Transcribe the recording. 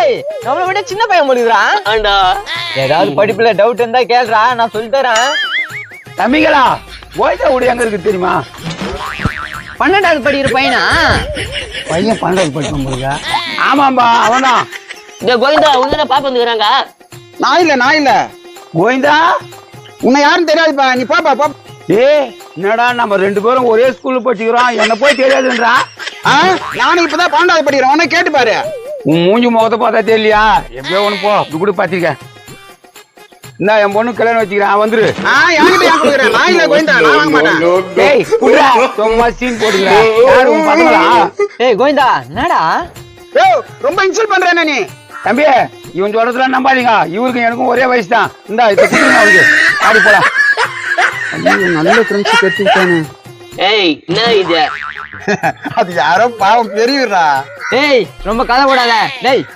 டேய் நம்மள விட சின்ன பையன் முடிக்கிறான். ஆண்டா ஏதாவது படிப்புல டவுட் இருந்தா கேளுடா, நான் சொல்லி தரேன். தம்பிகளா கோயிந்தா வீடு எங்க இருக்கு தெரியுமா? 12வது படிக்கிற பையனா? பையன் 12வது படிக்கும் போதுங்க. ஆமாம்பா அவன்தான். இந்த கோவிந்தா உங்க பாப்பா வந்துக்கிறாங்க. நான் இல்ல கோவிந்தா உன்னை யாரும் தெரியாதுப்பா, நீ பாப்பா. ஏய் என்னடா நம்ம 2 பேரும் ஒரே ஸ்கூல்ல படிச்சுக்கிறோம், என்ன போய் தெரியாதுன்றா? நானும் இப்பதான் 12வது படிக்கிறேன், உன்னை கேட்டு பாரு. உன் மூஞ்சி முகத்தை பார்த்தா தெரியலையா? எப்படியோ ஒண்ணு போ, இப்படி கூட பாத்திருக்கேன். இந்த என் பொண்ணு கல்யாணம் வச்சுக்கிறேன், வந்துரு. என்கிட்ட ஏன் கொடுக்குறேன்? நான் இல்ல கோவிந்தா, நான் வாங்க மாட்டேன். ஏய் புடுடா, சும்மா சீன் போடுகிறேன். யாரு உன் பசங்களா? ஏய் கோவிந்தா என்னடா ரொம்ப இன்சல்ட் பண்றேன் நீ. தம்பி இவன் சொல்றதுல நம்பாதீங்க, இவருக்கும் எனக்கும் ஒரே வயசு தான். இந்தா இதை குடுங்க அவனுக்கு, ஆடி போலாம். நல்ல ஃப்ரெண்ட்ஸ் கட்டிட்டானே. ஏய் என்ன இது? அது யாரோ பாவம் பெரியவரா. ஏய் ரொம்ப கதை போடாத. டேய்